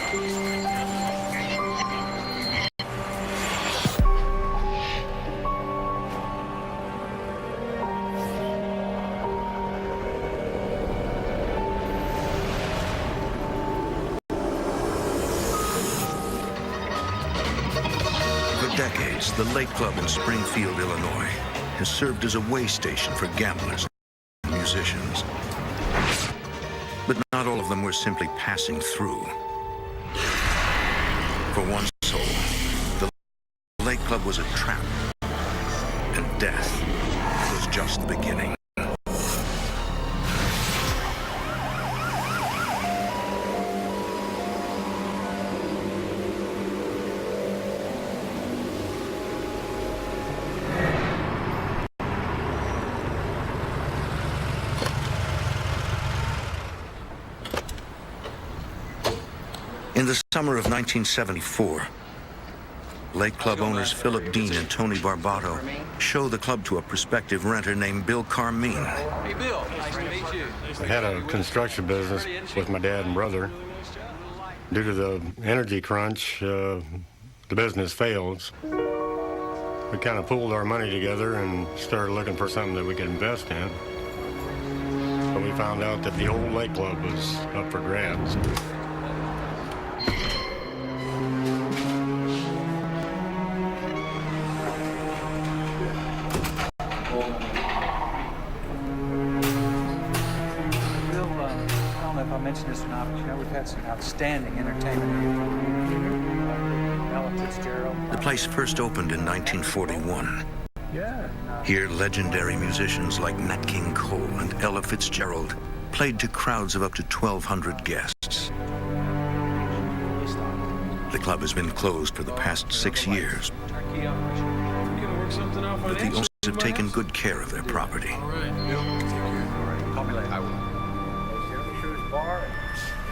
For decades, the Lake Club in Springfield, Illinois, has served as a way station for gamblers and musicians. But not all of them were simply passing through. For one soul, the Lake Club was a trap, and death was just the beginning. In the summer of 1974, Lake Club owners Philip Dean and Tony Barbato show the club to a prospective renter named Bill Carmine. Hey, Bill. Nice to meet you. I had a construction business with my dad and brother. Due to the energy crunch, the business failed. We kind of pooled our money together and started looking for something that we could invest in. But we found out that the old Lake Club was up for grabs. This or not, but you know, we've had some outstanding entertainment here. Ella Fitzgerald. The place first opened in 1941. Yeah. Here, legendary musicians like Nat King Cole and Ella Fitzgerald played to crowds of up to 1,200 guests. The club has been closed for the past 6 years, but the owners have taken good care of their property. Call me later. I will.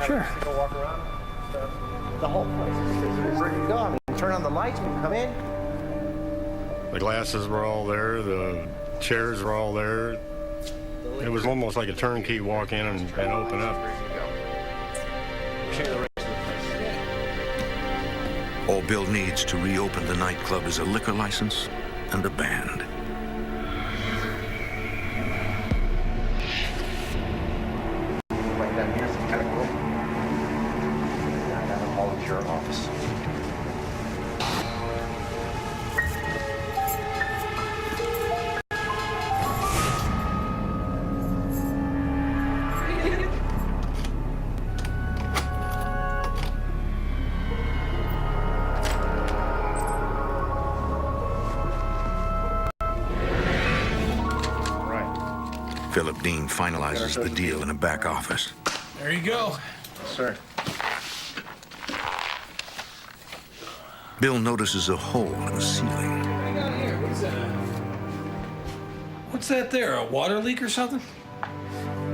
Sure. Go walk around. The whole place is ready to go. I mean, turn on the lights when you come in. The glasses were all there. The chairs were all there. It was almost like a turnkey walk in and open up. All Bill needs to reopen the nightclub is a liquor license and a band. Right down here, some kind of room. Down the volunteer office. Philip Dean finalizes the deal in a back office. There you go. Sir. Bill notices a hole in the ceiling. What's that there? A water leak or something?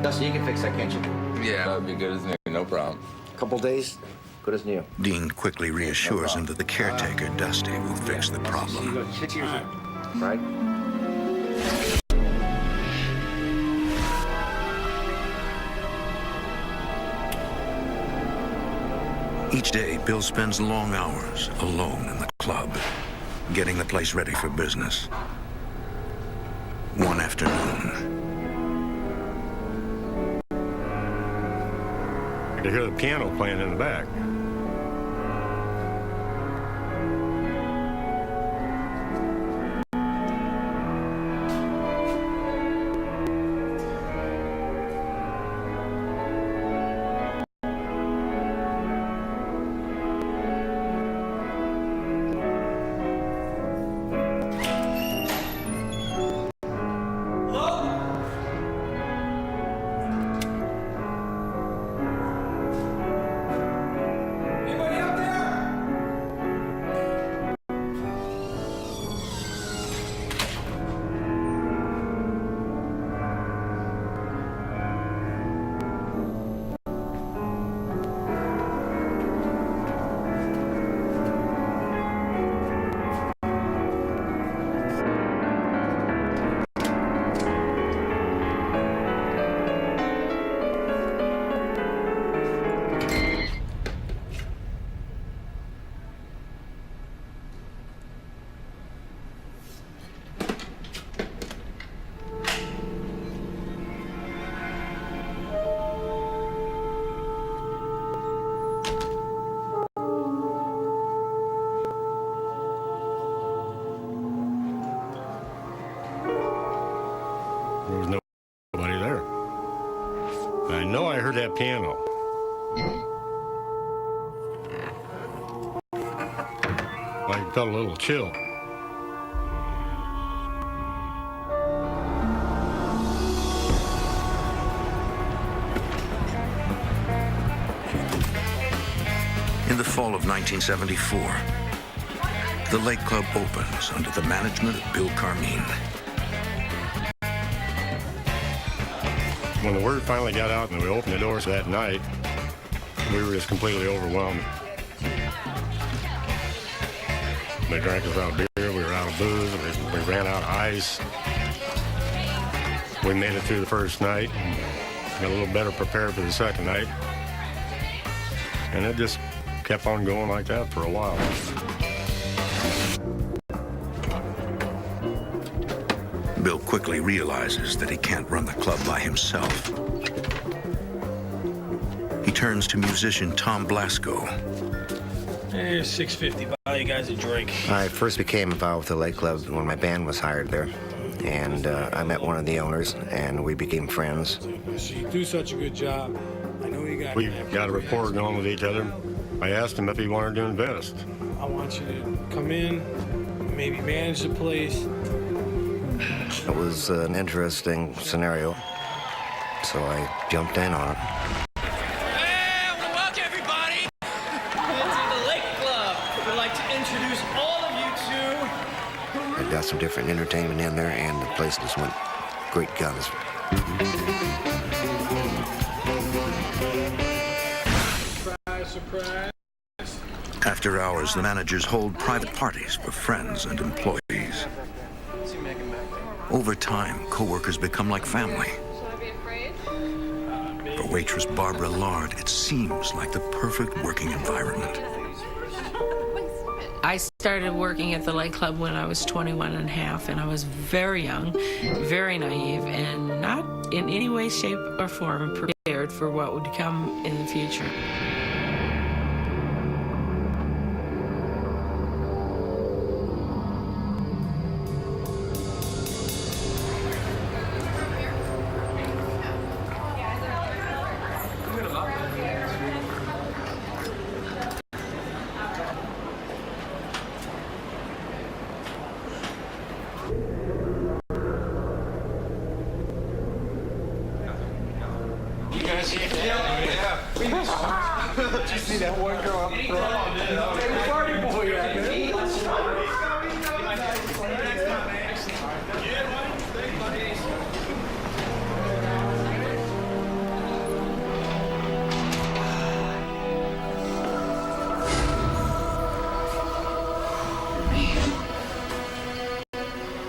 Dusty, you can fix that, can't you? Yeah, that'd be good as new, no problem. Couple days, good as new. Dean quickly reassures him that the caretaker, Dusty, will fix the problem. Right? Each day, Bill spends long hours alone in the club, getting the place ready for business. One afternoon, I could hear the piano playing in the back. know I heard that piano. I felt a little chill. In the fall of 1974, the Lake Club opens under the management of Bill Carmine. When the word finally got out and we opened the doors that night, we were just completely overwhelmed. They drank us out of beer, we were out of booze, we ran out of ice. We made it through the first night and got a little better prepared for the second night. And it just kept on going like that for a while. Bill quickly realizes that he can't run the club by himself. He turns to musician Tom Blasco. Here's $6.50. Buy you guys a drink. I first became involved with the Lake Club when my band was hired there. And I met one of the owners, and we became friends. You do such a good job. I know you got. We got a rapport going with each other. I asked him if he wanted to invest. I want you to come in, maybe manage the place. It was an interesting scenario, so I jumped in on it. Hey, I want to welcome everybody to the Lake Club. We'd like to introduce all of you to... I got some different entertainment in there, and the place just went great guns. Surprise. After hours, the managers hold private parties for friends and employees. Over time, co-workers become like family. Should I be afraid? For waitress Barbara Lard, it seems like the perfect working environment. I started working at the Lake Club when I was 21 and a half, and I was very young, very naive, and not in any way, shape, or form prepared for what would come in the future.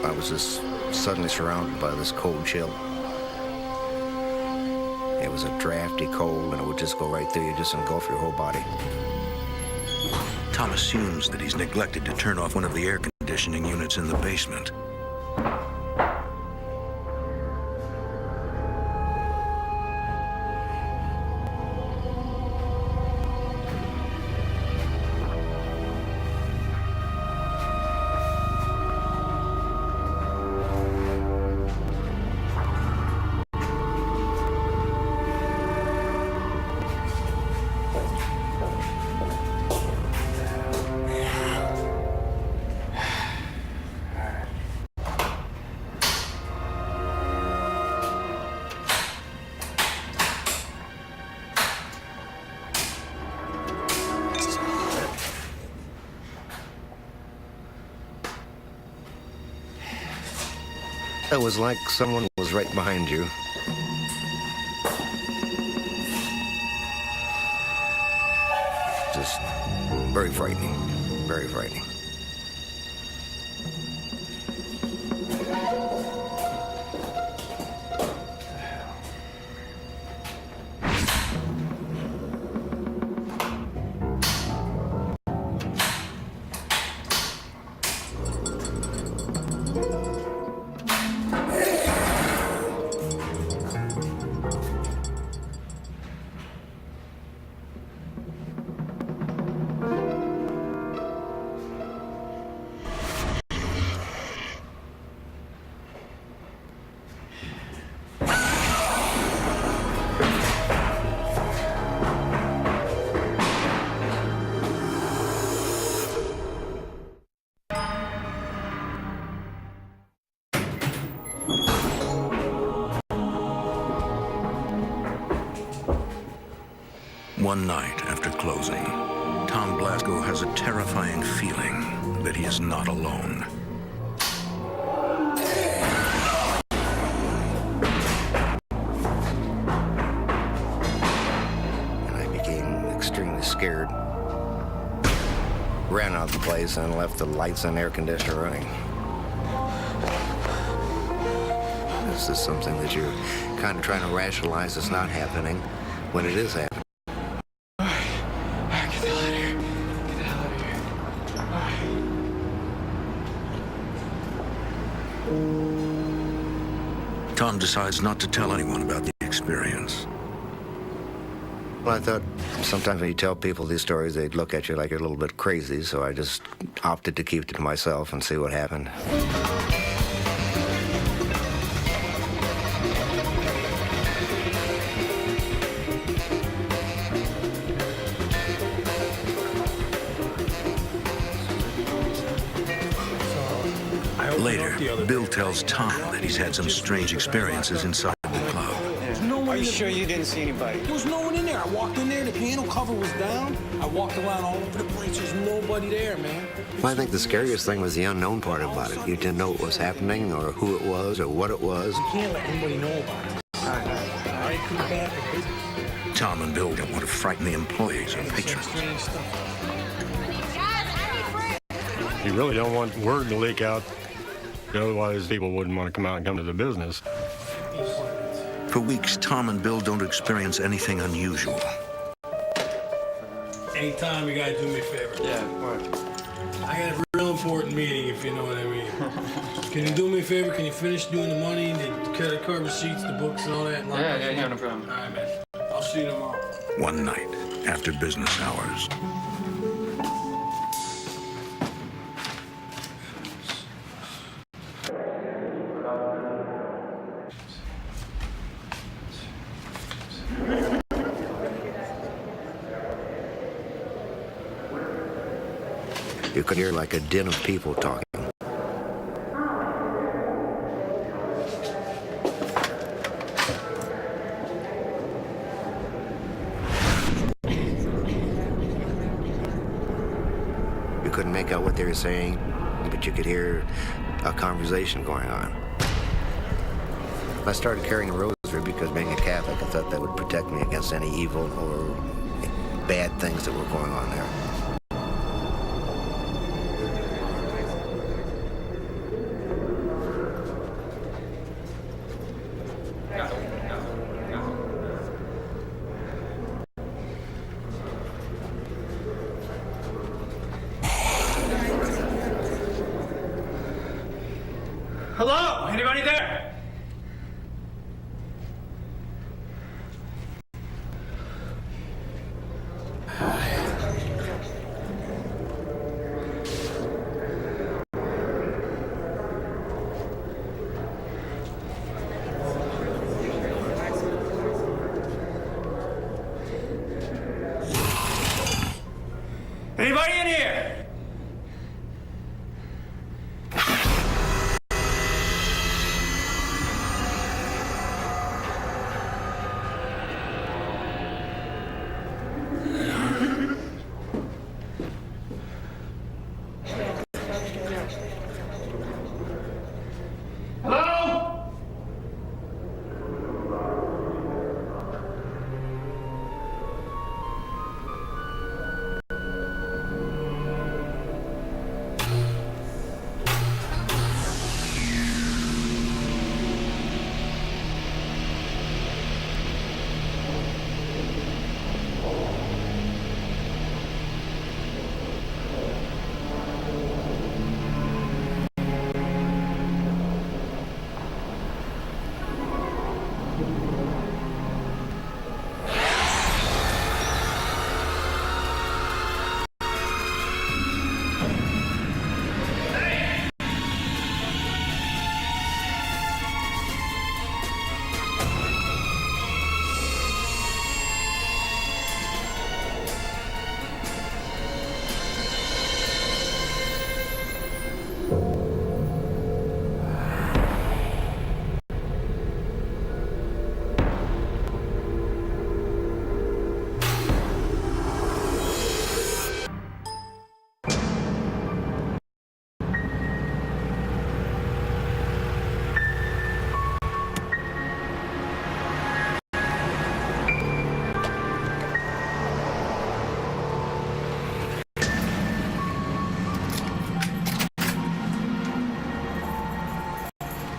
I was just suddenly surrounded by this cold chill. It was a drafty cold, and it would just go right through you, just engulf your whole body. Tom assumes that he's neglected to turn off one of the air conditioning units in the basement. It was like someone was right behind you. Just very frightening, very frightening. One night after closing, Tom Blasco has a terrifying feeling that he is not alone. And I became extremely scared. Ran out of the place and left the lights and air conditioner running. This is something that you're kind of trying to rationalize it's not happening when it is happening. Tom decides not to tell anyone about the experience. Well, I thought sometimes when you tell people these stories, they'd look at you like you're a little bit crazy, so I just opted to keep it to myself and see what happened. Later, Bill tells Tom that he's had some strange experiences inside the club. Are you sure you didn't see anybody? There was no one in there. I walked in there, the piano cover was down. I walked around all over the place. There's nobody there, man. Well, I think the scariest thing was the unknown part about it. You didn't know what was happening or who it was or what it was. You can't let anybody know about it. All right, come back to business. Tom and Bill don't want to frighten the employees or patrons. Strange stuff. You really don't want word to leak out, otherwise people wouldn't want to come out and come to the business. For weeks, Tom and Bill don't experience anything unusual. Anytime, you gotta do me a favor. Yeah, what? I got a real important meeting, if you know what I mean. Can you do me a favor? Can you finish doing the money, the credit card receipts, the books, and all that? Yeah, no problem. All right, man. I'll see you tomorrow. One night, after business hours, You could hear like a din of people talking. You couldn't make out what they were saying, but you could hear a conversation going on. I started carrying a rosary because being a Catholic, I thought that would protect me against any evil or bad things that were going on there. Hello? Anybody there? Anybody in here? Hello?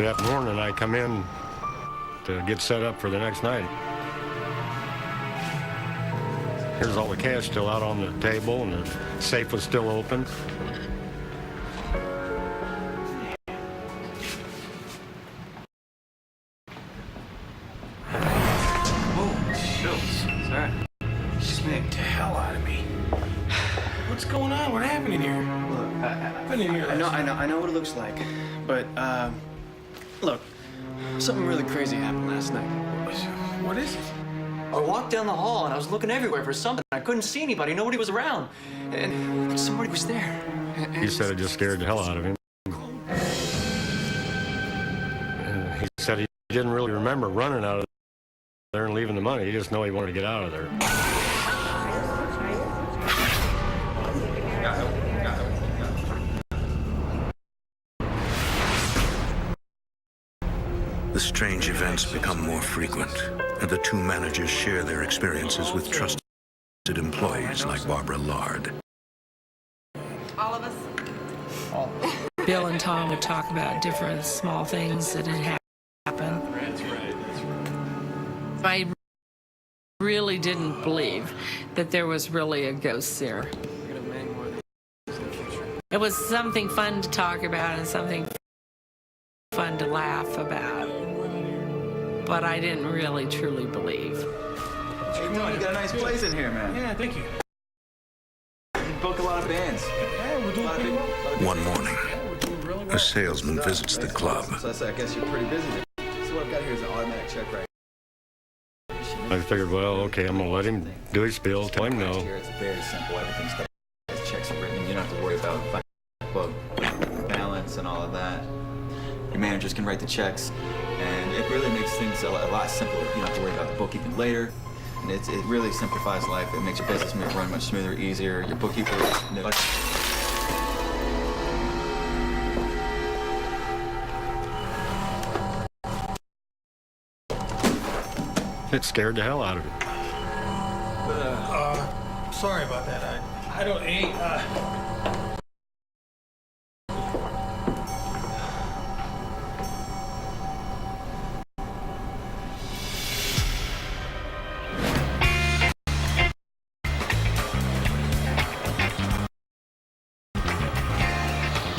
that morning, I come in to get set up for the next night. Here's all the cash still out on the table, and the safe was still open. Sorry. Just me. Get the hell out of me. What's going on? What happened in here? Look, I've been in here. I know what it looks like, but look, something really crazy happened last night. What is it? I walked down the hall and I was looking everywhere for something. I couldn't see anybody. Nobody was around. And somebody was there. He said it just scared the hell out of him. And he said he didn't really remember running out of there and leaving the money. He just knew he wanted to get out of there. The strange events become more frequent, and the two managers share their experiences with trusted employees like Barbara Lard. All of us? Bill and Tom would talk about different small things that had happened. I really didn't believe that there was really a ghost there. It was something fun to talk about and something fun to laugh about, but I didn't really truly believe. Hey, Tony, you got a nice place in here, man. Yeah, thank you. You book a lot of bands. Yeah, we're doing pretty well. One morning, a salesman visits the club. So I guess you're pretty busy. So what I've got here is an automatic check right. I figured, well, okay, I'm going to let him do his spiel, tell him no. Here it's very simple. Everything's done. His checks are written. You don't have to worry about book balance and all of that. Your managers can write the checks, and it really makes things a lot simpler. You don't have to worry about the bookkeeping later. And it really simplifies life. It makes your business run much smoother, easier. Your bookkeeper, It scared the hell out of him. Sorry about that. I don't.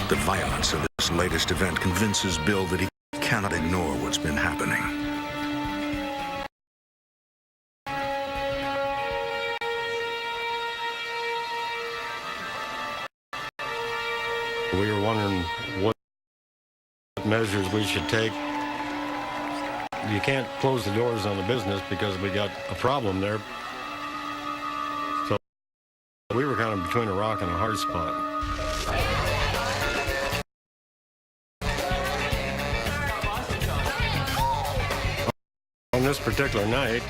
The violence of this latest event convinces Bill that he cannot ignore what's been happening. We were wondering what measures we should take. You can't close the doors on the business because we got a problem there. So we were kind of between a rock and a hard spot. On this particular night,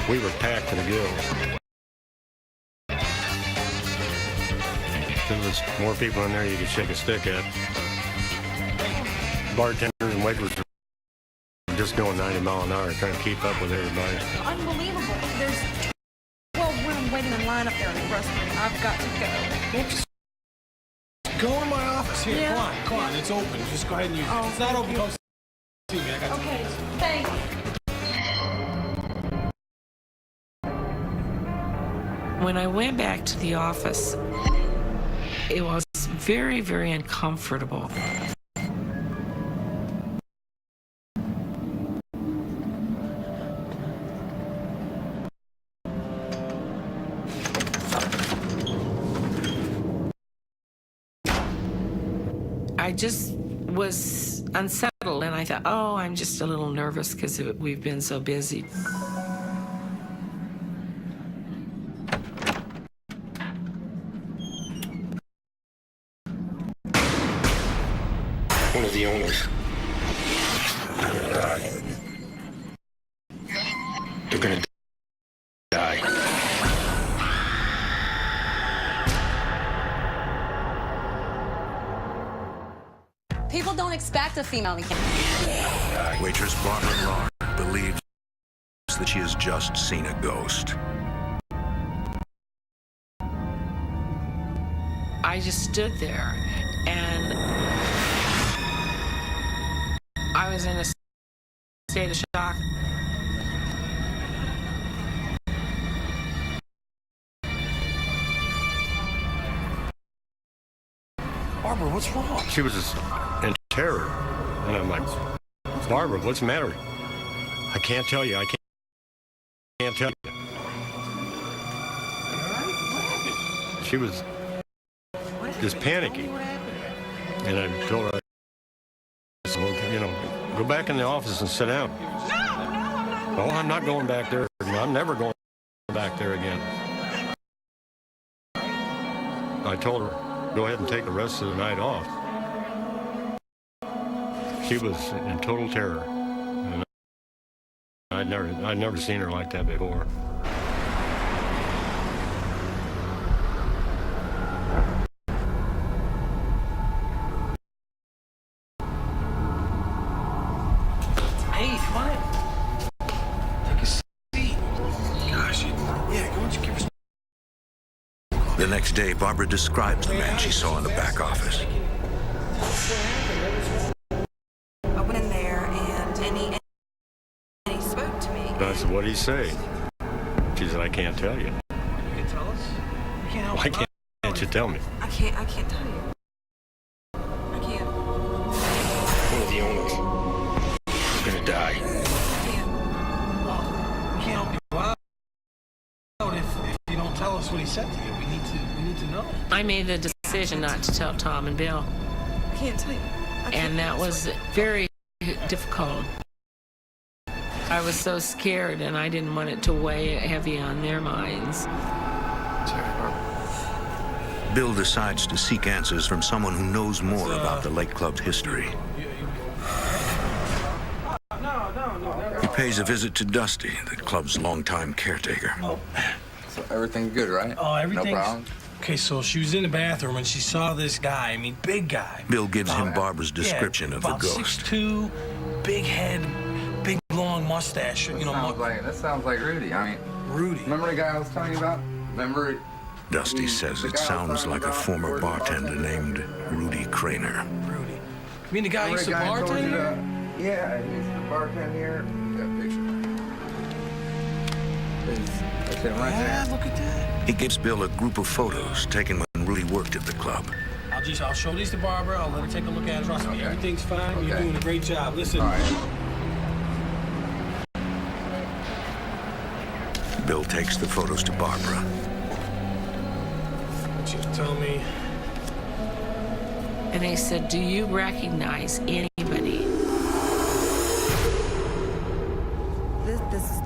we were packed to the gills. There was more people in there you could shake a stick at. Bartenders and waiters were just going 90 miles an hour trying to keep up with everybody. Unbelievable. There's 12 women waiting in line up there in the restaurant. I've got to go. Oops. Go in my office. Here, Yeah. come on. It's open. Just go ahead and use it. It's not open. Come see me. I got Okay, thanks. When I went back to the office, it was very, very uncomfortable. I just was unsettled, and I thought, oh, I'm just a little nervous because we've been so busy. One of the owners. They're gonna die. People don't expect a female to Waitress Barbara Lard believes that she has just seen a ghost. I just stood there, and I was in a state of shock. Barbara, what's wrong? She was just in terror. And I'm like, Barbara, what's the matter? I can't tell you. I can't tell you. She was just panicky. And I told her, I said, well, you know, go back in the office and sit down. No, I'm not going back there. I'm never going back there again. I told her, go ahead and take the rest of the night off. She was in total terror. And I'd never seen her like that before. Hey, come on in. Take a seat. Gosh, yeah, go on, you give us. The next day, Barbara describes the man she saw in the back office. I went in there and he spoke to me. I said, what did he say? She said, I can't tell you. You can tell us. You can't help. Why can't you tell me? I can't tell you. I can't. One of the owners is gonna die. I can't. We can't help you out if you don't tell us what he said to you. We need to know. I made the decision not to tell Tom and Bill, I can't tell you. I can't. and that was very difficult. I was so scared, and I didn't want it to weigh heavy on their minds. Bill decides to seek answers from someone who knows more about the Lake Club's history. He pays a visit to Dusty, the club's longtime caretaker. So everything's good, right? Oh, everything's... No problem? Okay, so she was in the bathroom and she saw this guy. I mean, big guy. Bill gives him Barbara's description of the about ghost. 6'2", big head, big long mustache. You know, That sounds like Rudy. I mean, Rudy. remember the guy I was telling you about? Remember? Dusty says it sounds like a former bartender named Rudy Craner. Rudy. You mean the guy Remember used to the guy I told you bartend here? Yeah, he used to bartend here. Got a picture. That's him right Yeah, there. look at that. He gives Bill a group of photos taken when Rudy worked at the club. I'll show these to Barbara. I'll let her take a look at it. Trust me, everything's fine. You're Okay. doing a great job. Listen. All right. Bill takes the photos to Barbara. Just tell me. And they said, do you recognize anybody?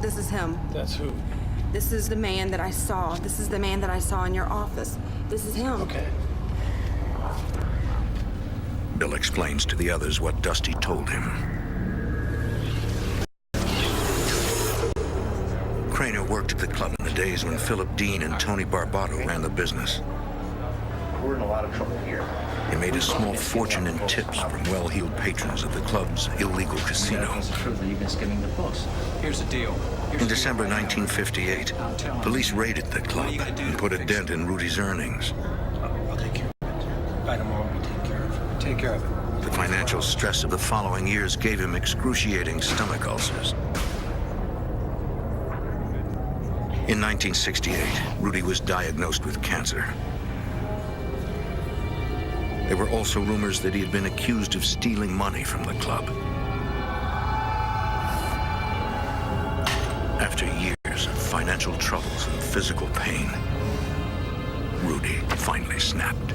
This is him. That's who. This is the man that I saw. This is the man that I saw in your office. This is him. Okay. Bill explains to the others what Dusty told him. Craner worked at the club in the days when Philip Dean and Tony Barbato ran the business. We're in a lot of trouble here. He made a small fortune in tips from well-heeled patrons of the club's illegal casino. Here's the deal. In December 1958, police raided the club and put a dent in Rudy's earnings. I'll take care of it. By tomorrow, we take care of it. Take care of it. The financial stress of the following years gave him excruciating stomach ulcers. In 1968, Rudy was diagnosed with cancer. There were also rumors that he had been accused of stealing money from the club. After years of financial troubles and physical pain, Rudy finally snapped.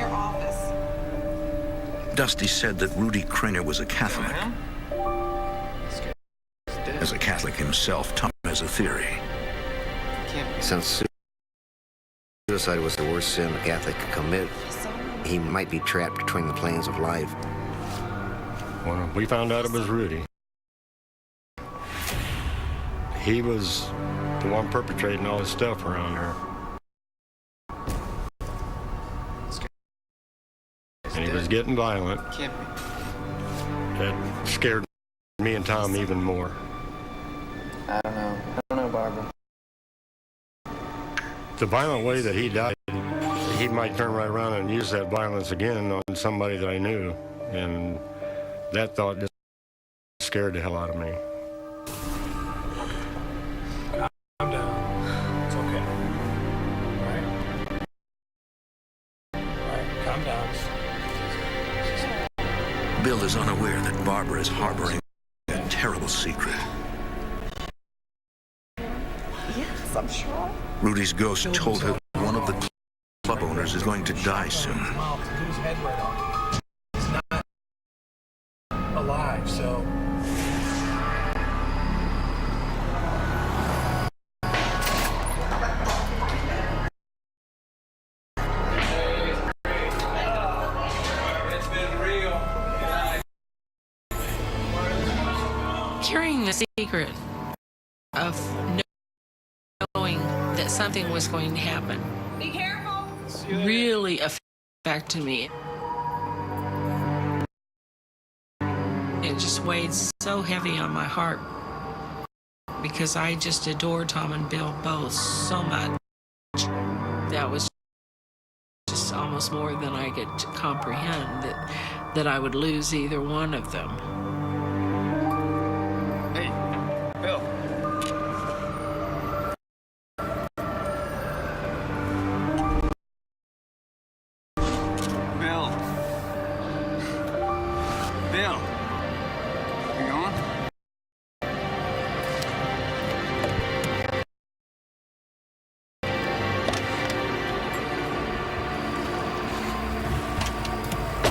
their office. Dusty said that Rudy Kraner was a Catholic. As a Catholic himself, Tom has a theory. Since suicide was the worst sin a Catholic could commit, he might be trapped between the planes of life. When we found out it was Rudy, he was the one perpetrating all this stuff around her. And he was getting violent. That scared me and Tom even more. I don't know, Barbara. The violent way that he died, he might turn right around and use that violence again on somebody that I knew. And that thought just scared the hell out of me. Calm down. It's okay. All right, calm down. Bill is unaware that Barbara is harboring a terrible secret. Yes, I'm sure. Rudy's ghost told her one of the club owners is going to die soon. Put his head right on it. He's not alive, so. Carrying the secret of knowing that something was going to happen Be careful. really affected me. It just weighed so heavy on my heart because I just adored Tom and Bill both so much. That was just almost more than I could comprehend, that I would lose either one of them. Hey, Bill. Bill. Bill. You going?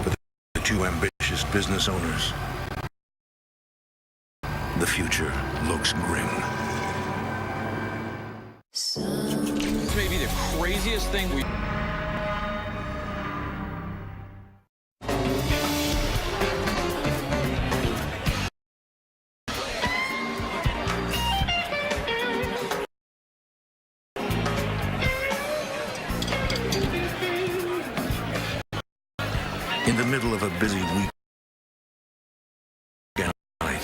The two ambitious business owners. The future looks grim. This may be the craziest thing we... In the middle of a busy week night,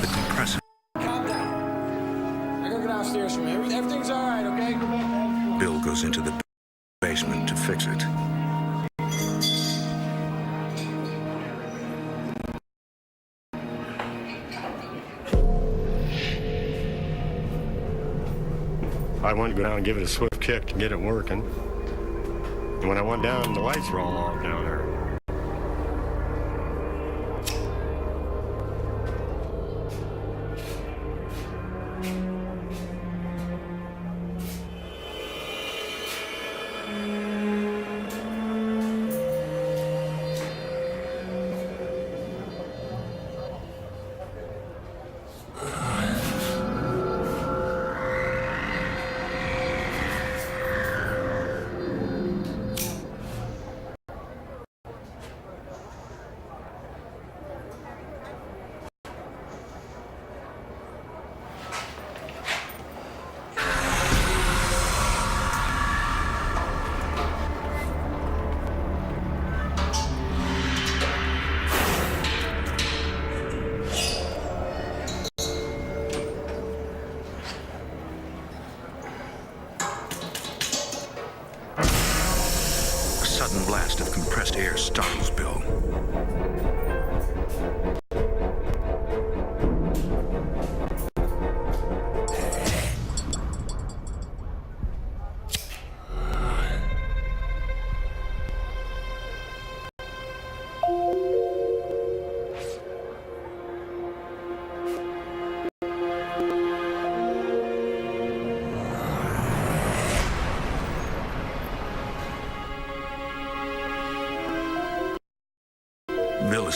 the compressor Calm down. I gotta go downstairs from here. Everything's all right, okay? Go back. Bill goes into the basement to fix it. I wanted to go down and give it a swift kick to get it working. And when I went down, the lights were all off down there. A sudden blast of compressed air startles Bill.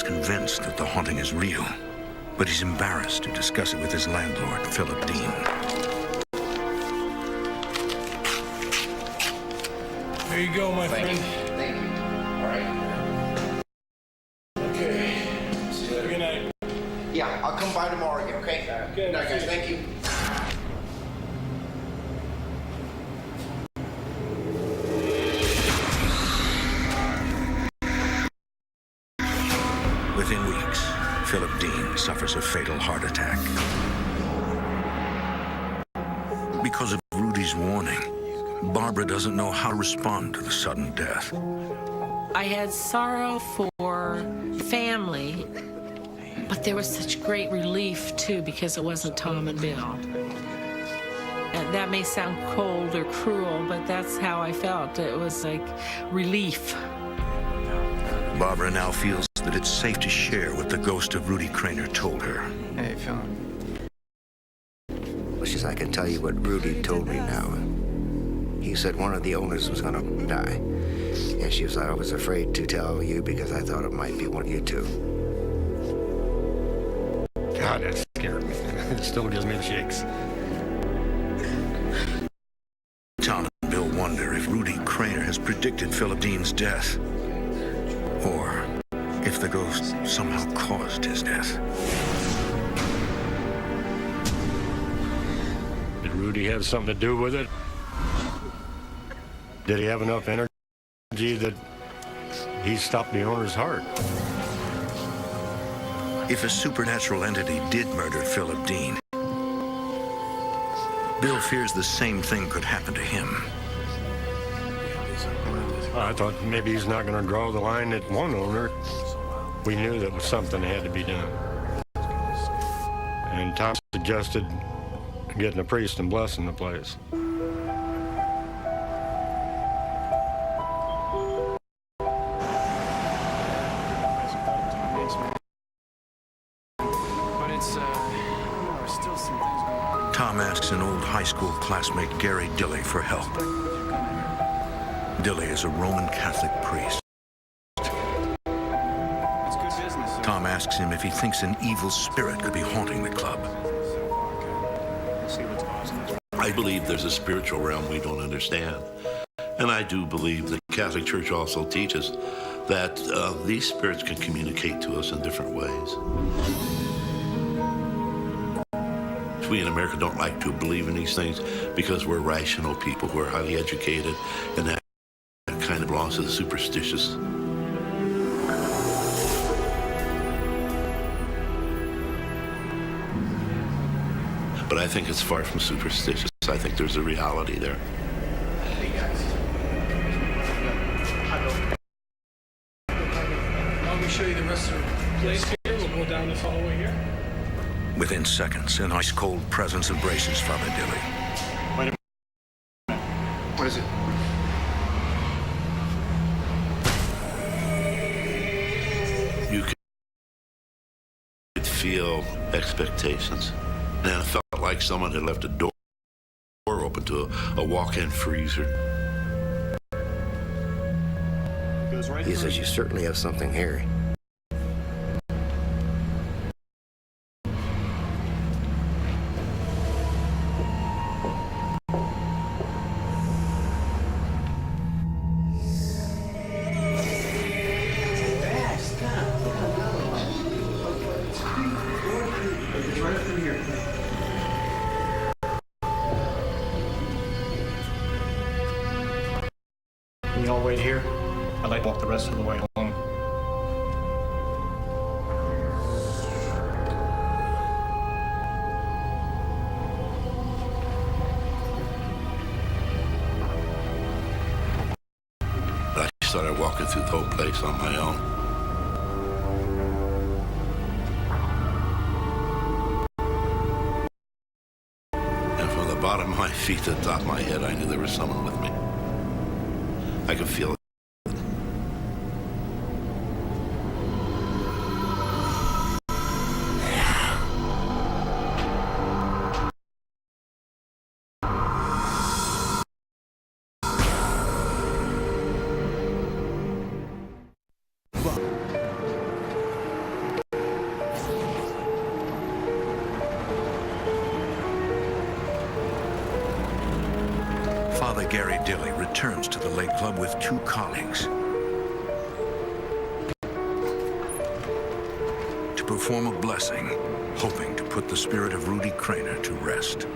Bill's convinced that the haunting is real, but he's embarrassed to discuss it with his landlord, Philip Dean. Here you go, my friend. Thank you. All right. Okay. Good night. Yeah, I'll come by tomorrow again, okay? Okay. Good night, guys. Thank you. Within weeks, Philip Dean suffers a fatal heart attack. Because of Rudy's warning, Barbara doesn't know how to respond to the sudden death. I had sorrow for family, but there was such great relief, too, because it wasn't Tom and Bill. And that may sound cold or cruel, but that's how I felt. It was like relief. Barbara now feels that it's safe to share what the ghost of Rudy Kraner told her. Hey, feeling? Well, she's, I can tell you what Rudy told me now. He said one of the owners was gonna die. And she was, I was afraid to tell you because I thought it might be one of you two. God, that scared me. It still gives me the shakes. Tom and Bill wonder if Rudy Kraner has predicted Philip Dean's death, or if the ghost somehow caused his death. Did Rudy have something to do with it? Did he have enough energy that he stopped the owner's heart? If a supernatural entity did murder Philip Dean, Bill fears the same thing could happen to him. I thought maybe he's not going to draw the line at one owner. We knew that was something that had to be done. And Tom suggested getting a priest and blessing the place. But it's, there's still some things going on. Tom asks an old high school classmate, Gary Dilley, for help. Dilley is a Roman Catholic priest. It's good business. Tom asks him if he thinks an evil spirit could be haunting the club. See what's causing this. I believe there's a spiritual realm we don't understand. And I do believe the Catholic Church also teaches that these spirits can communicate to us in different ways. We in America don't like to believe in these things because we're rational people who are highly educated, and that kind of belongs to the superstitious. But I think it's far from superstitious. I think there's a reality there. Let me show you the rest of the place here. We'll go down this hallway here. Within seconds, an ice-cold presence embraces Father Dilley. Wait a minute. What is it? You could feel expectations. And it felt like someone had left a door open to a walk-in freezer. He says, you certainly have something here. Can you all wait here? I'd like to walk the rest of the way home. I started walking through the whole place on my own. And from the bottom of my feet to the top of my head, I knew there was someone with me. I could feel it. Father Gary Dilley returns to the Lake Club with 2 colleagues to perform a blessing, hoping to put the spirit of Rudy Craner to rest.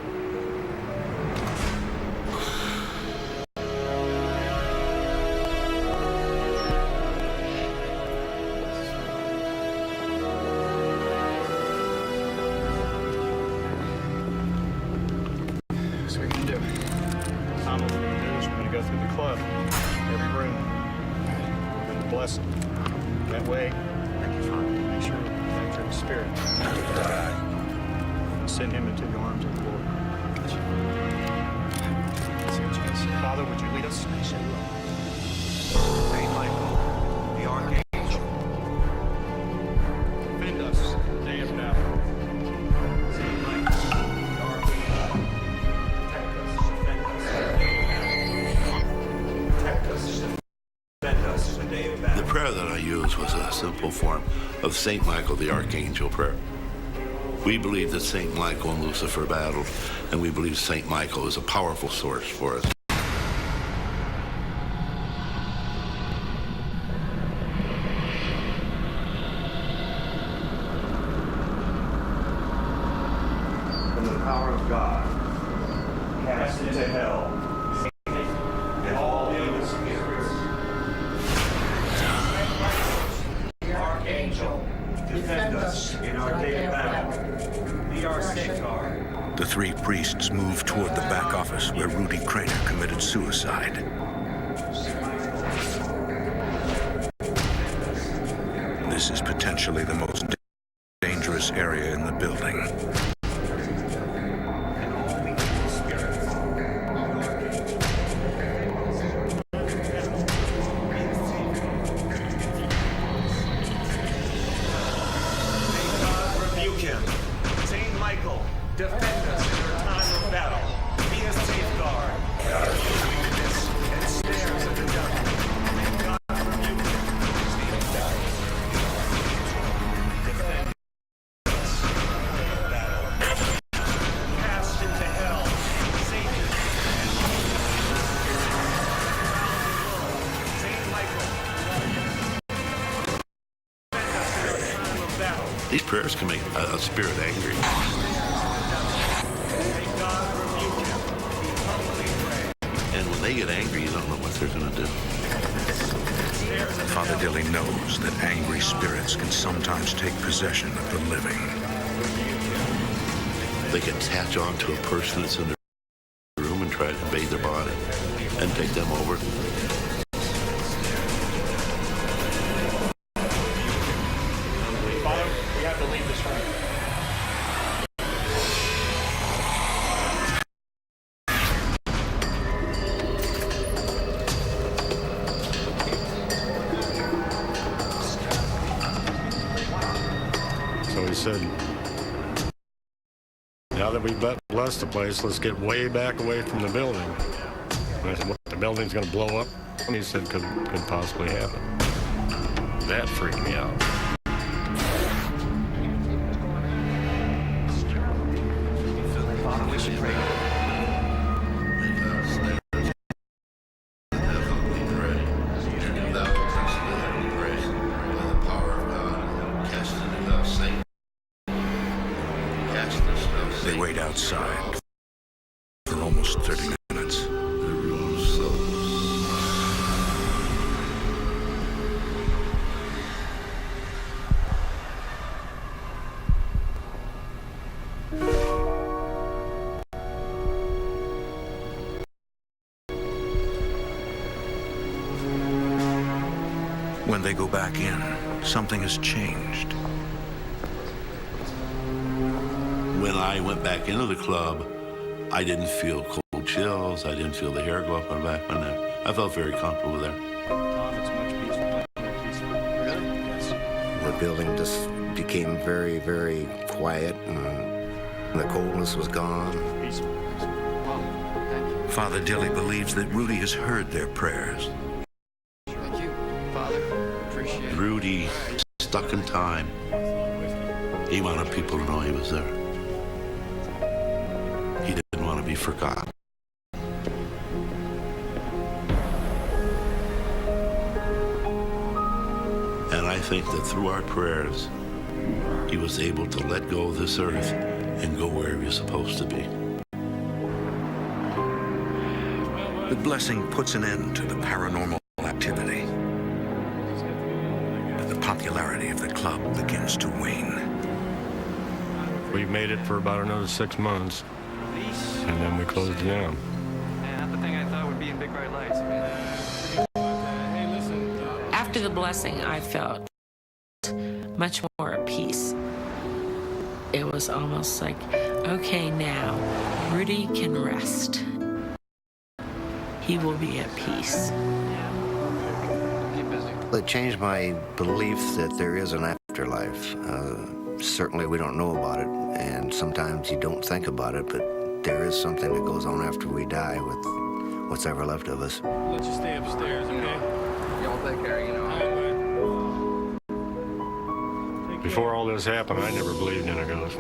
So we're gonna do. Tom, what we're gonna do is we're gonna go through the club, every room. We're gonna bless them. That way, make sure we enter the spirit. Send him into the arms of the Lord. Father, would you lead us? Saint Michael, the Archangel, Defend us in the day of battle. Saint Michael, the Archangel, protect us, defend us in the day of battle. The prayer that I used was a simple form of St. Michael the Archangel prayer. We believe that St. Michael and Lucifer battled, and we believe St. Michael is a powerful source for us. From the power of God, cast into hell, and all evil spirits. The Archangel, defend us in our day of battle. Be our safeguard. The 3 priests move toward the back office where Rudy Craner committed suicide. This is potentially the most dangerous area in the building. Rebuke him. Saint Michael, defend us in our time of battle. Be a safeguard. Weakness and snares of the devil. May God rebuke him. Defend us in our battle. Cast into hell. Satan. Saint Michael, defend us in our time of battle. These prayers can make a spirit angry. And when they get angry, you don't know what they're going to do. Father Dilley knows that angry spirits can sometimes take possession of the living. They can attach on to a person that's in their room and try to invade their body and take them over. Father, we have to leave this room. So he said, now that we've blessed the place, let's get way back away from the building. And I said, what, the building's going to blow up? And he said, could possibly happen. That freaked me out. Father, we should pray. They wait outside for almost 30 minutes. The room is so... When they go back in, something has changed. When I went back into the club, I didn't feel cold chills. I didn't feel the hair go up on the back of my neck. I felt very comfortable there. Tom, it's much peaceful. Really? Yes. The building just became very, very quiet, and the coldness was gone. Peaceful. Well, thank you. Father Dilley believes that Rudy has heard their prayers. Thank you, Father. Appreciate it. Rudy, stuck in time. He wanted people to know he was there. He didn't want to be forgotten. think that through our prayers, he was able to let go of this earth and go where he was supposed to be. The blessing puts an end to the paranormal activity. The popularity of the club begins to wane. We made it for about another 6 months, and then we closed it down. Not the thing I thought would be in big bright lights. After the blessing, I felt much more at peace. It was almost like, okay, now Rudy can rest. He will be at peace. It changed my belief that there is an afterlife. Certainly we don't know about it, and sometimes you don't think about it, but there is something that goes on after we die with what's ever left of us. Let you stay upstairs, okay? Y'all take care, you know. Before all this happened, I never believed in a ghost.